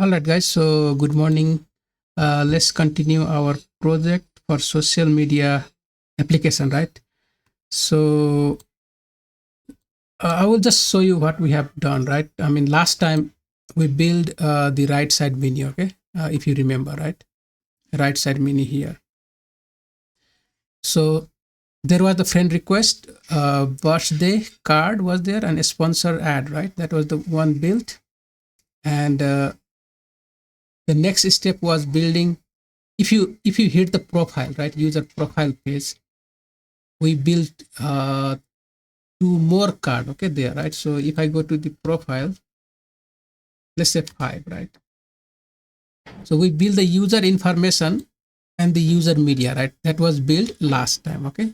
All right, guys. So, good morning. Let's continue our project for social media application, right? So, I will just show you what we have done, right? I mean, last time we built the right side menu, okay? If you remember, right? Right side menu here. So, there was the friend request, birthday card was there, and a sponsor ad, right? That was the one built. And the next step was building if you hit the profile, right, user profile page, we built two more card, okay, there, right? So if I go to the profile, let's say 5, right? So we build the user information and the user media, right? That was built last time, okay?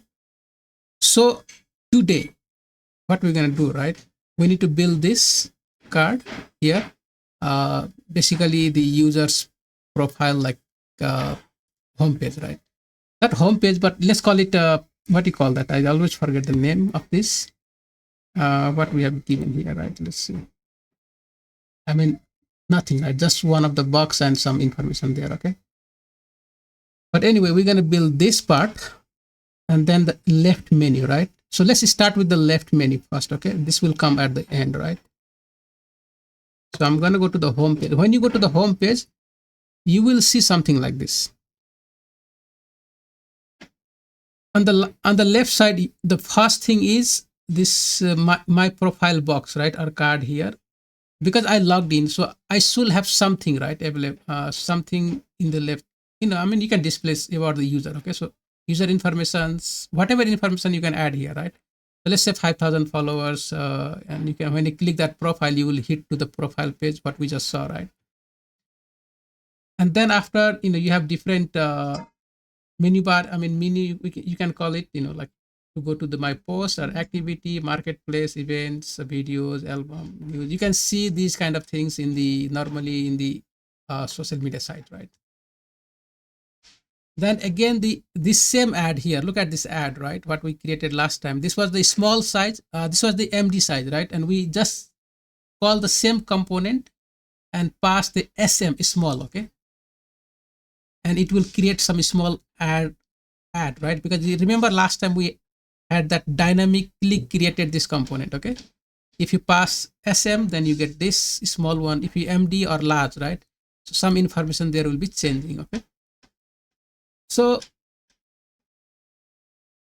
So today what we're going to do, right, we need to build this card here, basically the user's profile, like homepage, right? Not homepage, but let's call it what do you call that? I always forget the name of this. What we have given here, right? Let's see. I mean, nothing, right? Just one of the box and some information there, okay? But anyway, we're gonna build this part and then the left menu, right? So let's start with the left menu first, okay? This will come at the end, right? So I'm gonna go to the home page. When you go to the home page, you will see something like this. On the left side, the first thing is this my profile box, right? Our card here, because I logged in, so I should have something, right, available, something in the left. I mean, you can display about the user, okay? So user informations, whatever information you can add here, right? So let's say 5,000 followers, and you can, when you click that profile, you will hit to the profile page what we just saw, right? And then after, you have different menu bar. I mean, menu, you can call it, like, to go to the my post or activity, marketplace, events, videos, album, news. You can see these kind of things normally in the social media site, right? Then again, this same ad here, look at this ad, right? What we created last time, this was the small size, this was the MD size, right? And we just call the same component and pass the SM small, okay? And it will create some small ad, right? Because you remember last time we had that dynamically created this component, okay? If you pass SM, then you get this small one. If you MD or large, right? So some information there will be changing, okay? So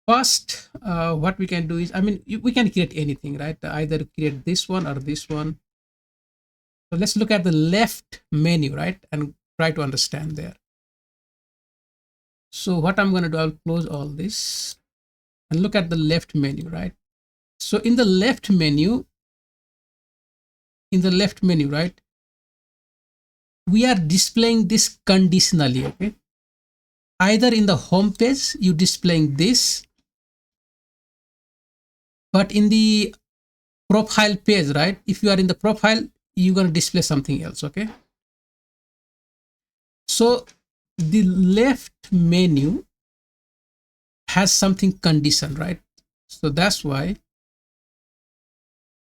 first, what we can do is, I mean, we can create anything, right? Either create this one or this one. So let's look at the left menu, right? And try to understand there. So what I'm going to do, I'll close all this and look at the left menu, right? So in the left menu, right, we are displaying this conditionally, okay? Either in the home page, you displaying this, but in the profile page, right? If you are in the profile, you're going to display something else, okay? So the left menu has something condition, right? So that's why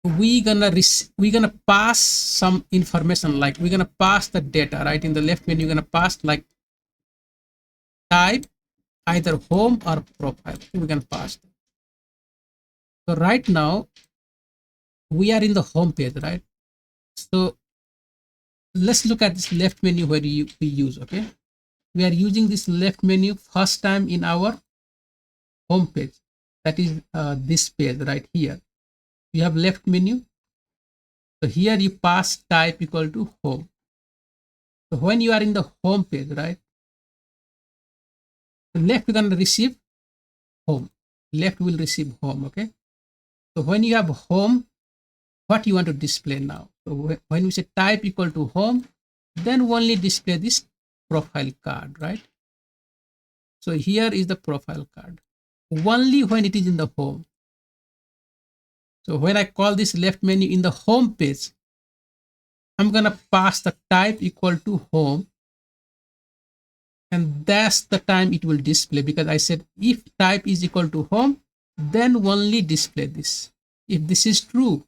we're gonna pass some information, like we're gonna pass the data, right? In the left menu, you're gonna pass like type, either home or profile. We're gonna pass. So right now we are in the home page, right? So let's look at this left menu where we use, okay? We are using this left menu first time in our home page. That is this page right here. You have left menu. So here you pass type equal to home. So when you are in the home page, right? The left we're gonna receive home. Left will receive home, okay? So when you have home, what you want to display now? So when we say type equal to home, then only display this profile card, right? So here is the profile card. Only when it is in the home. So when I call this left menu in the home page, I'm gonna pass the type equal to home, and that's the time it will display, because I said if type is equal to home, then only display this. If this is true,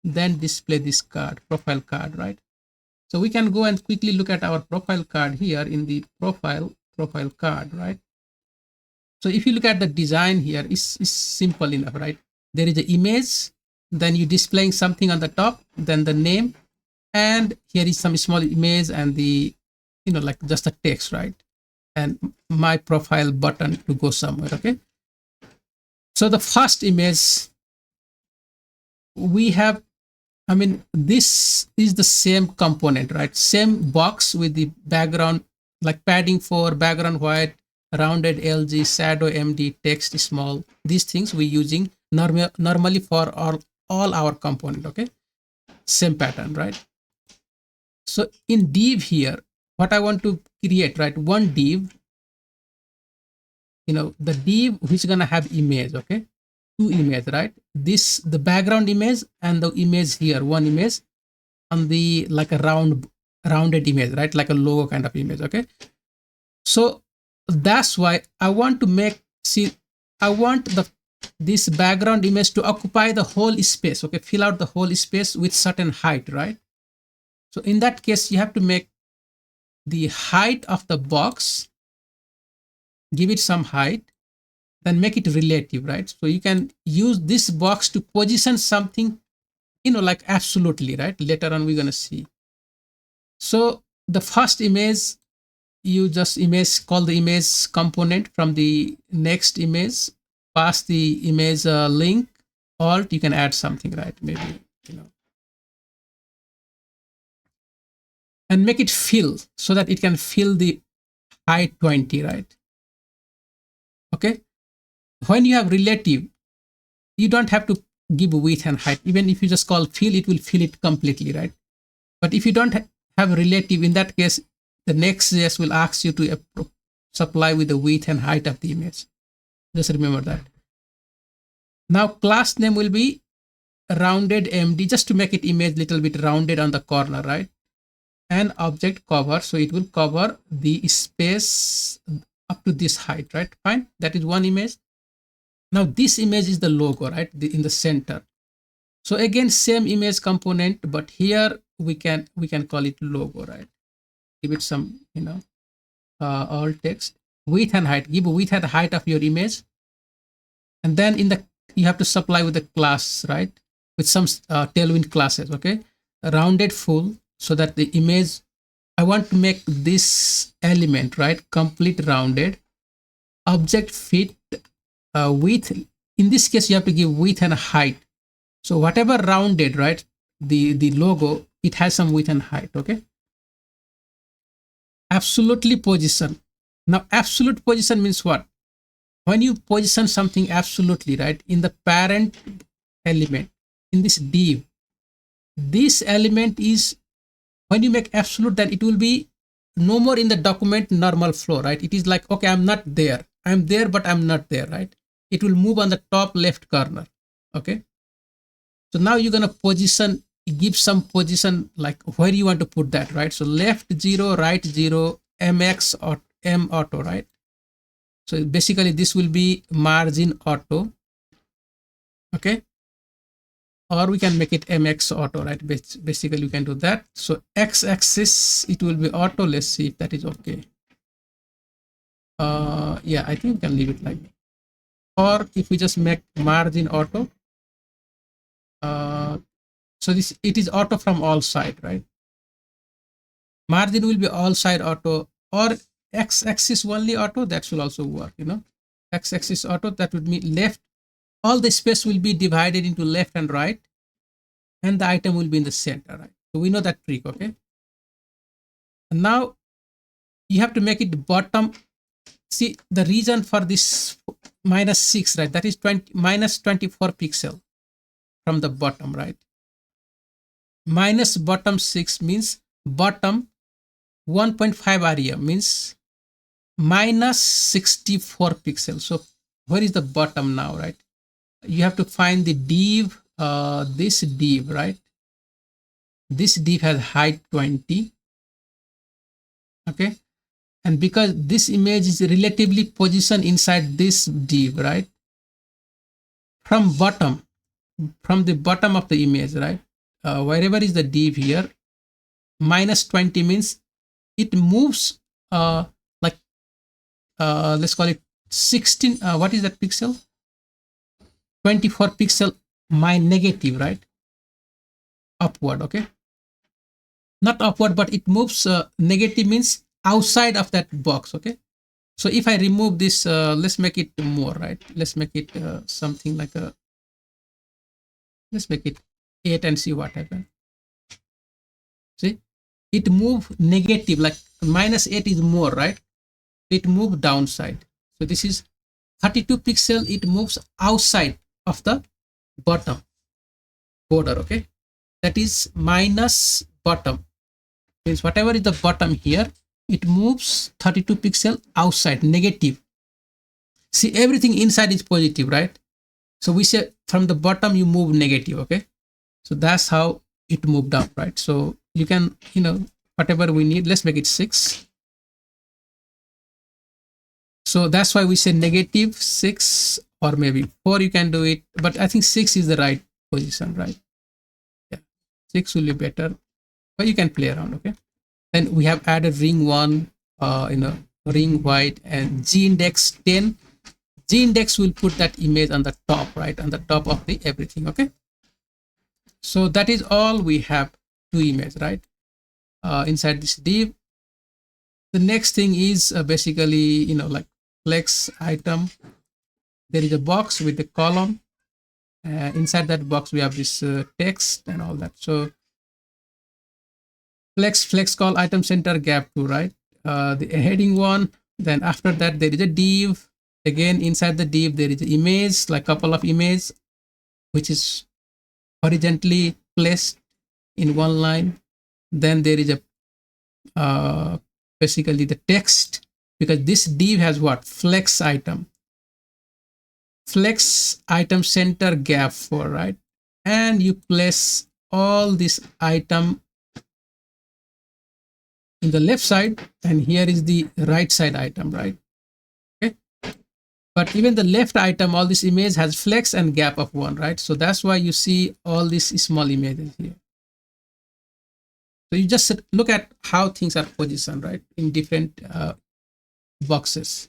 then display this card, profile card, right? So we can go and quickly look at our profile card here in the profile card, right? So if you look at the design here, it's simple enough, right? There is an image, then you displaying something on the top, then the name, and here is some small image and the, like just a text, right? And my profile button to go somewhere. Okay. So the first image we have, I mean, this is the same component, right? Same box with the background, like padding 4, background white, rounded LG, shadow MD, text small. These things we using normally for all our component. Okay. Same pattern, right? So in div here, what I want to create, right? One div, the div which is gonna have image. Okay. Two image, right? This, the background image and the image here, one image on the, like a rounded image, right? Like a logo kind of image. Okay. So that's why I want to I want this background image to occupy the whole space. Okay. Fill out the whole space with certain height, right? So in that case, you have to make the height of the box, give it some height, then make it relative, right? So you can use this box to position something, like absolutely, right? Later on, we're going to see. So the first image, you just call the image component from the next image, pass the image link, alt, you can add something, right? Maybe, and make it fill so that it can fill the height 20, right? Okay. When you have relative, you don't have to give width and height. Even if you just call fill, it will fill it completely, right? But if you don't have relative, in that case, the Next.js will ask you to supply with the width and height of the image. Just remember that. Now class name will be rounded MD, just to make it image little bit rounded on the corner, right? And object cover, so it will cover the space up to this height, right? Fine. That is one image. Now this image is the logo, right? In the center. So again, same image component, but here we can call it logo, right? Give it some, all text, width and height. Give width and height of your image, and then you have to supply with the class, right? With some Tailwind classes, okay? Rounded full, so that the image, I want to make this element, right, complete rounded. Object fit width. In this case, you have to give width and height. So whatever rounded, right, the logo, it has some width and height. Okay. Absolutely position. Now absolute position means what? When you position something absolutely, right, in the parent element, in this div, this element is, when you make absolute, then it will be no more in the document normal flow, right? It is like, okay, I'm not there, I'm there, but I'm not there, right? It will move on the top left corner. Okay. So now you're going to position, give some position, like where you want to put that, right? So left 0, right 0, MX or M auto, right? So basically this will be margin auto. Okay. Or we can make it MX auto, right? Basically you can do that. So X axis, it will be auto. Let's see if that is okay. Yeah, I think we can leave it like that. Or if we just make margin auto, so it is auto from all side, right? Margin will be all side auto, or X axis only auto, that should also work, X axis auto, that would mean left, all the space will be divided into left and right, and the item will be in the center, right? So we know that trick. Okay. And now you have to make it bottom. See the reason for this -6, right? That is -24 pixel from the bottom, right? Minus bottom 6 means bottom 1.5 rem means -64 pixels. So where is the bottom now, right? You have to find the div, this div, right? This div has height 20. Okay. And because this image is relatively positioned inside this div, right? From the bottom of the image, right? Wherever is the div here, minus 20 means it moves like let's call it 16, what is that pixel, 24 pixel my negative, right, upward. Okay, not upward, but it moves negative means outside of that box. Okay, so if I remove this, let's make it more, right, let's make it something like a, let's make it 8 and see what happens. See, it move negative, like minus 8 is more, right, it move downside. So this is 32 pixel, it moves outside of the bottom border. Okay, that is minus bottom, means whatever is the bottom here, it moves 32 pixel outside, negative. See, everything inside is positive, right? So we say from the bottom you move negative. Okay, so that's how it moved down, right? So you can, whatever we need, let's make it 6. So that's why we say negative 6 or maybe 4, you can do it, but I think 6 is the right position, right? Yeah, 6 will be better, but you can play around. Okay, then we have added ring 1, ring white, and G index 10. G index will put that image on the top, right, on the top of the everything. Okay, so that is all we have to image, right, inside this div. The next thing is basically, like flex item. There is a box with a column. Inside that box we have this text and all that. So flex call item center gap 2, right, the heading 1. Then after that there is a div. Again, inside the div there is an image, like couple of images, which is horizontally placed in one line. Then there is a basically the text, because this div has what, flex item center gap 4, right, and you place all this item in the left side, and here is the right side item, right? Okay, but even the left item, all this image has flex and gap of 1, right? So that's why you see all these small images here. So you just look at how things are positioned, right, in different boxes.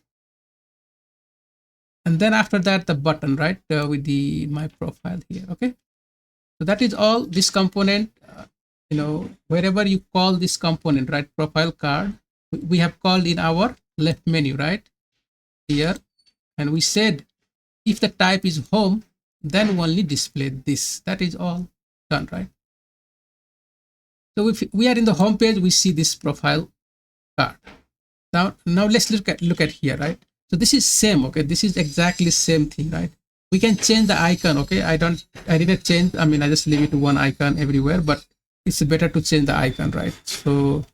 And then after that, the button, right, with the my profile here. Okay, so that is all. This component, wherever you call this component, right, profile card, we have called in our left menu, right, here, and we said if the type is home, then only display this. That is all done, right? So if we are in the home page, we see this profile card. Now let's look at here, right? So this is same. Okay, this is exactly same thing, right? We can change the icon. Okay, I didn't change, I just leave it to one icon everywhere, but it's better to change the icon, right? So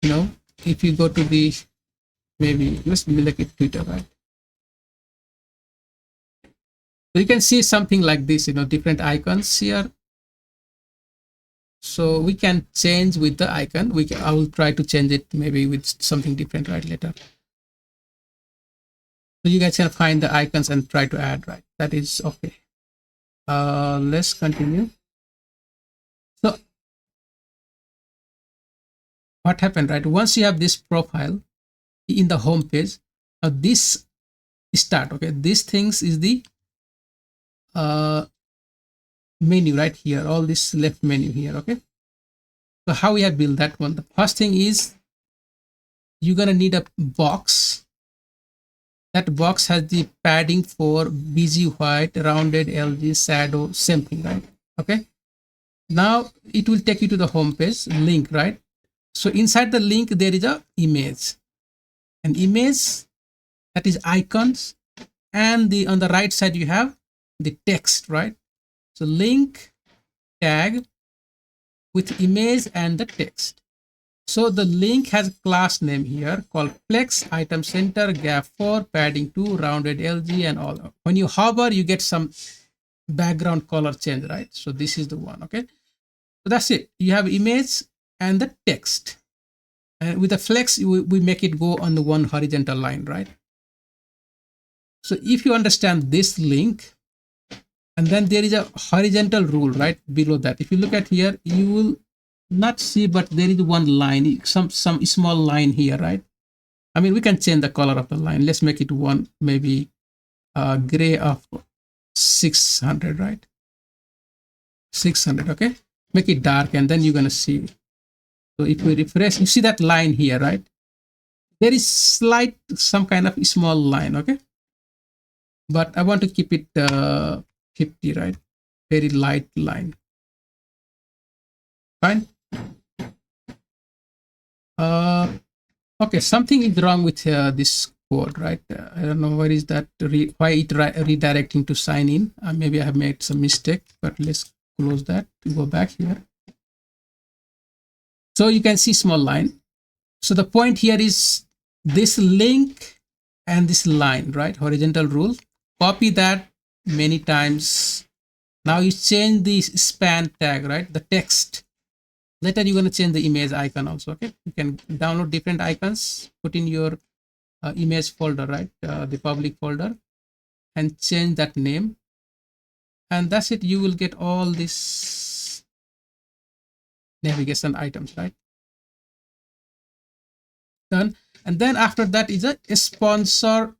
if you go to the, maybe let's make it Twitter, right? So you can see something like this, different icons here. So we can change with the icon. I will try to change it maybe with something different, right, later. So you guys can find the icons and try to add, right? That is okay. Let's continue. So what happened, right? Once you have this profile in the home page, now this start. Okay, these things is the menu right here, all this left menu here. Okay, so how we have built that one? The first thing is you're gonna need a box. That box has the padding for BG white, rounded, LG, shadow, same thing, right? Okay, now it will take you to the home page link, right? So inside the link there is a image, an image, that is icons, and on the right side you have the text, right? So link tag with image and the text. So the link has a class name here called flex item center gap 4 padding 2 rounded LG and all. When you hover, you get some background color change, right? So this is the one. Okay, so that's it. You have image and the text, and with the flex we make it go on the one horizontal line, right? So if you understand this link, and then there is a horizontal rule right below that. If you look at here, you will not see, but there is one line, some small line here, right? I mean, we can change the color of the line. Let's make it one, maybe gray of 600, right? 600, okay? Make it dark, and then you're gonna see. So if we refresh, you see that line here, right? There is slight, some kind of small line, okay? But I want to keep it 50, right? Very light line. Fine. Okay, something is wrong with this code, right? I don't know where is that, why it redirecting to sign in. Maybe I have made some mistake, but let's close that to go back here. So you can see small line. So the point here is this link and this line, right? Horizontal rule. Copy that many times. Now you change the span tag, right? The text. Later you're going to change the image icon also, okay? You can download different icons, put in your image folder, right? The public folder, and change that name. And that's it. You will get all these navigation items, right? Done. And then after that is a sponsor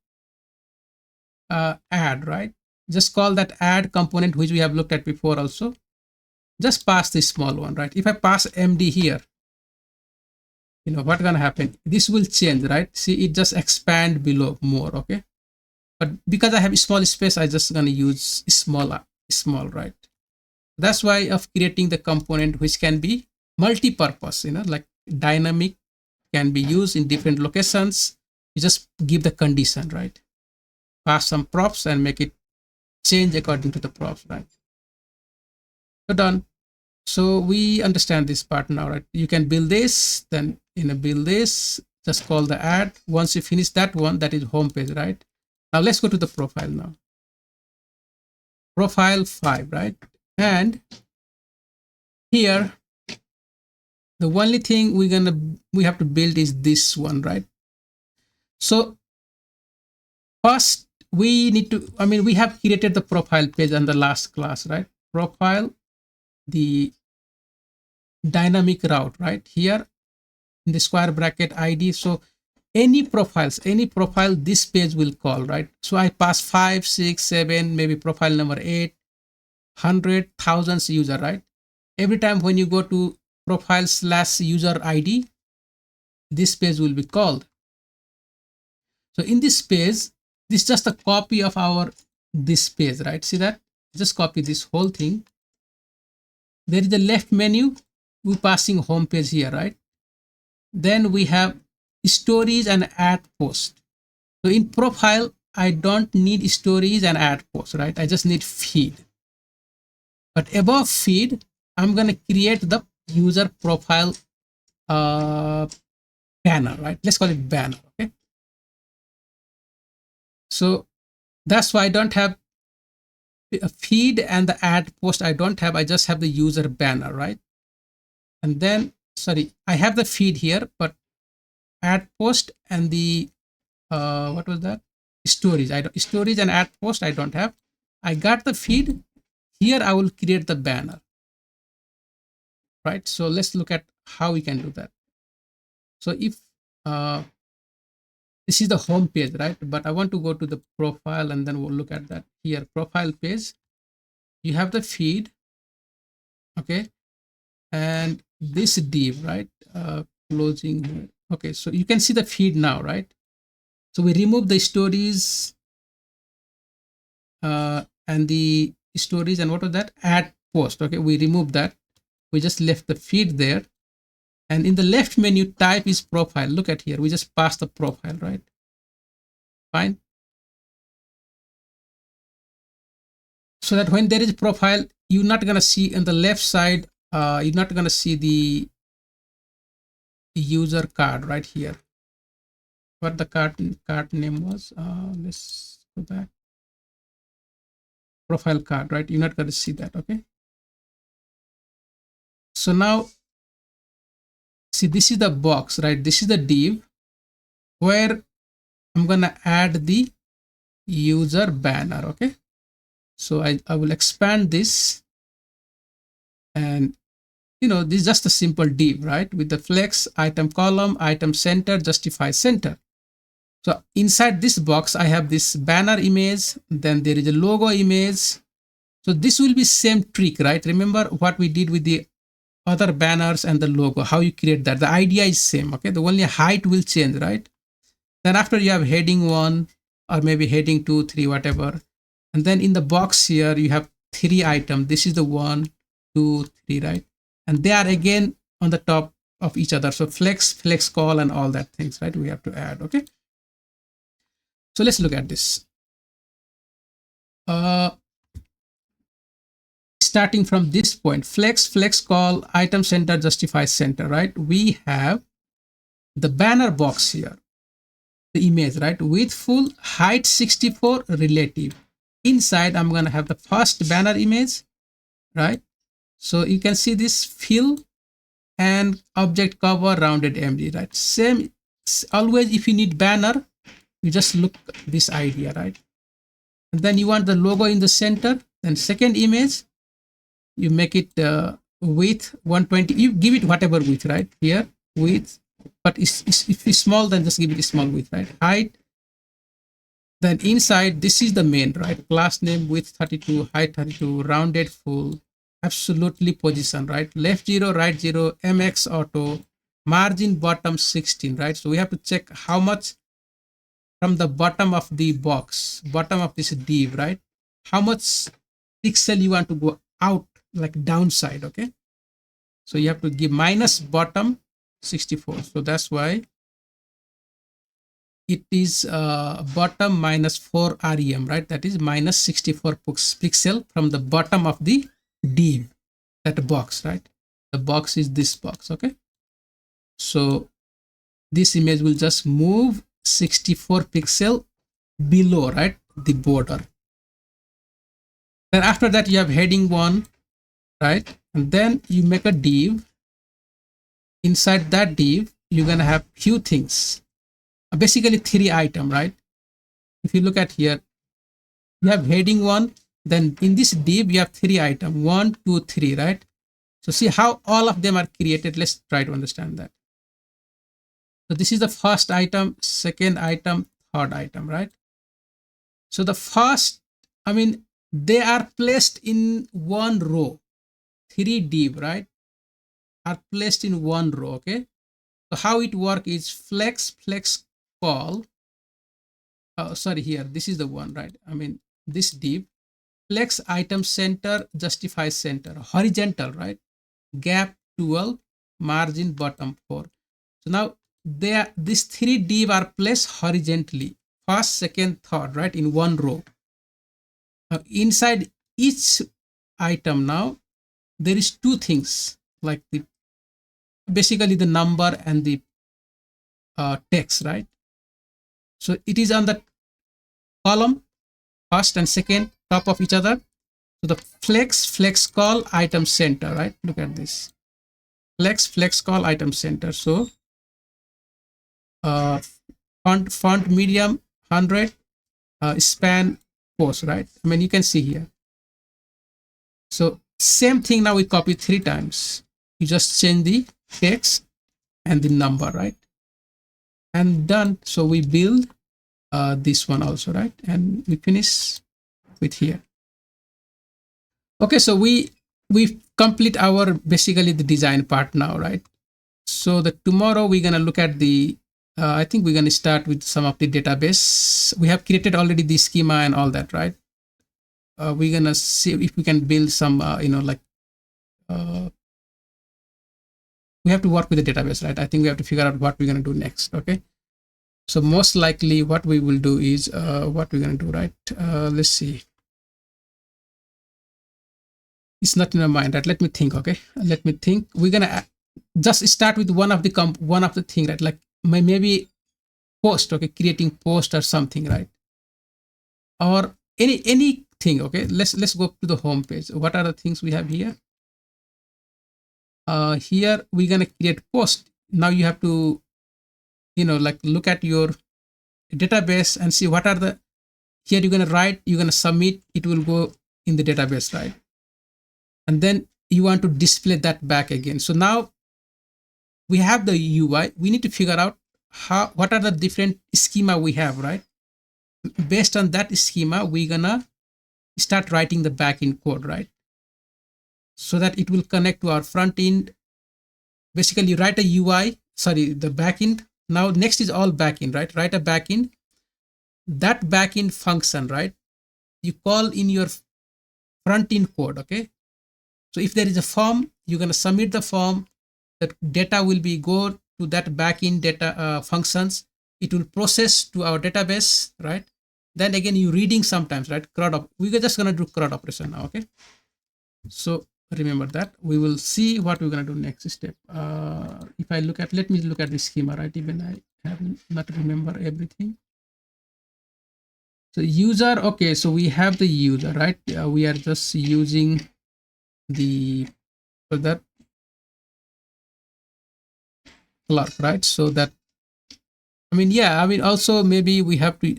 add, right? Just call that add component, which we have looked at before also. Just pass this small one, right? If I pass MD here, you know what's gonna happen? This will change, right? See, it just expand below more, okay? But because I have small space, I just gonna use small, right? That's why of creating the component which can be multi-purpose, you know, like dynamic, can be used in different locations. You just give the condition, right? Pass some props and make it change according to the props, right? So done. So we understand this part now, right? You can build this, then in a build this, just call the add. Once you finish that one, that is home page, right? Now let's go to the profile now. Profile 5, right? And here, the only thing we have to build is this one, right? So first we need to, I mean, we have created the profile page on the last class, right? Profile, the dynamic route, right? Here in the square bracket ID. So any profiles, any profile, this page will call, right? So I pass 5, 6, 7, maybe profile number 8, 100, thousands user, right? Every time when you go to profile / user ID, this page will be called. So in this page, this is just a copy of our this page, right? See that? Just copy this whole thing. There is the left menu. We're passing home page here, right? Then we have stories and add post. So in profile, I don't need stories and add post, right? I just need feed. But above feed, I'm going to create the user profile banner, right? Let's call it banner, okay? So that's why I don't have a feed and the add post. I don't have, I just have the user banner, right? And then, sorry, I have the feed here, but add post and the, what was that? Stories. Stories and add post, I don't have. I got the feed. Here I will create the banner, right? So let's look at how we can do that. So if this is the home page, right? But I want to go to the profile and then we'll look at that here. Profile page, you have the feed, okay? And this div, right? Closing here. Okay, so you can see the feed now, right? So we remove the stories and the stories and what was that? Add post, okay? We remove that. We just left the feed there. And in the left menu, type is profile. Look at here. We just pass the profile, right? Fine. So that when there is profile, you're not going to see on the left side, you're not going to see the user card right here. What the card name was. Let's go back. Profile card, right? You're not going to see that, okay? So now, see, this is the box, right? This is the div where I'm going to add the user banner, okay? So I will expand this and this is just a simple div, right? With the flex, item column, item center, justify center. So inside this box, I have this banner image, then there is a logo image. So this will be same trick, right? Remember what we did with the other banners and the logo, how you create that. The idea is same, okay? The only height will change, right? Then after you have heading 1 or maybe heading 2, 3, whatever. And then in the box here, you have 3 items. This is the 1, 2, 3, right? And they are again on the top of each other. So flex call and all that things, right? We have to add, okay? So let's look at this. Starting from this point, flex call, item center, justify center, right? We have the banner box here, the image, right? Width full, height 64, relative. Inside, I'm going to have the first banner image, right? So you can see this fill and object cover rounded MD, right? Same, always if you need banner, you just look this idea, right? And then you want the logo in the center. Then second image, you make it width 120. You give it whatever width, right? Here, width. But if it's small, then just give it a small width, right? Height. Then inside, this is the main, right? Class name, width 32, height 32, rounded full, absolutely position, right? Left 0, right 0, MX auto, margin bottom 16, right? So we have to check how much from the bottom of the box, bottom of this div, right? How much pixel you want to go out, like downside, okay? So you have to give minus bottom 64. So that's why it is bottom minus 4 rem, right? That is minus 64 pixel from the bottom of the div, that box, right? The box is this box, okay? So this image will just move 64 pixel below, right? The border. Then after that, you have heading 1, right? And then you make a div. Inside that div, you're going to have few things. Basically 3 items, right? If you look at here, you have heading 1, then in this div you have 3 items, 1, 2, 3, right? So see how all of them are created. Let's try to understand that. So this is the first item, second item, third item, right? So the first, I mean, they are placed in one row. 3 div, right, are placed in one row, okay? So how it work is flex call. Sorry, here, this is the one, right? I mean, this div, flex item center, justify center, horizontal, right? Gap 12, margin bottom 4. So now these 3 div are placed horizontally, first, second, third, right, in one row. Now inside each item, now there is 2 things, like basically the number and the text, right? So it is on the column, first and second, top of each other. So the flex call item center, right? Look at this. Flex call item center. So font medium 100, span post, right? I mean, you can see here. So same thing, now we copy 3 times. You just change the text and the number, right? And done. So we build this one also, right? And we finish with here. Okay, so we complete our basically the design part now, right? So tomorrow we're gonna look at the I think we're gonna start with some of the database. We have created already the schema and all that, right? We're gonna see if we can build some we have to work with the database, right? I think we have to figure out what we're gonna do next. Okay, so most likely what we will do is what we're gonna do, right? Let's see. It's not in my mind, right? Let me think. Okay, let me think. We're gonna just start with one of the thing, right? Like maybe post, okay, creating post or something, right? Or anything. Okay, let's go to the home page. What are the things we have here? Here we're gonna create post. Now you have to, like look at your database and see what are the, here you're gonna write, you're gonna submit, it will go in the database, right? And then you want to display that back again. So now we have the UI. We need to figure out what are the different schema we have, right? Based on that schema, we're gonna start writing the backend code, right? So that it will connect to our front end. Basically, you write a UI, sorry, the backend. Now next is all backend, right? Write a backend. That backend function, right? You call in your front end code, okay? So if there is a form, you're gonna submit the form. The data will be go to that backend data functions. It will process to our database, right? Then again, you reading sometimes, right? We're just gonna do CRUD operation now, okay? So remember that. We will see what we're gonna do next step. If I look at, let me look at the schema, right? Even I have not remember everything. So user, okay. So we have the user, right? We are just using the so that clerk, right? So that I mean, yeah. I mean, also maybe we have to.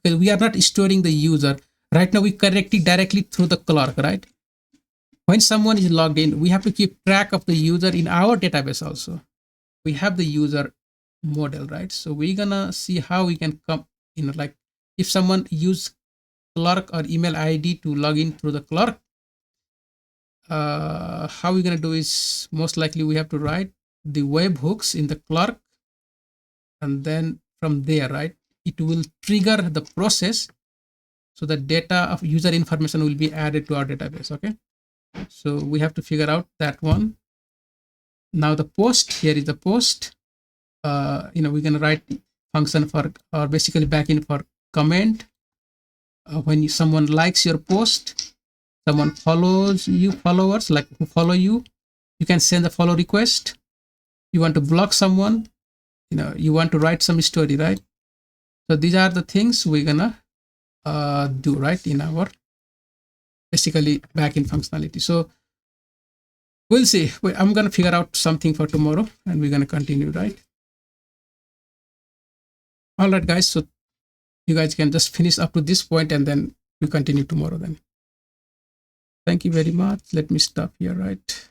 We are not storing the user right now. We connect it directly through the clerk, right? When someone is logged in, we have to keep track of the user in our database also. We have the user model, right? So we're gonna see how we can come, like if someone use clerk or email ID to log in through the clerk, how we're gonna do is most likely we have to write the webhooks in the clerk, and then from there, right, it will trigger the process, so the data of user information will be added to our database. Okay, so we have to figure out that one. Now the post, here is the post. We're gonna write function for, or basically backend for comment. When someone likes your post, someone follows you, followers like who follow you, you can send a follow request. You want to block someone, you want to write some story, right? So these are the things we're gonna do, right, in our basically backend functionality. So we'll see. I'm gonna figure out something for tomorrow, and we're gonna continue, right? All right, guys. So you guys can just finish up to this point, and then we continue tomorrow. Then thank you very much. Let me stop here, right?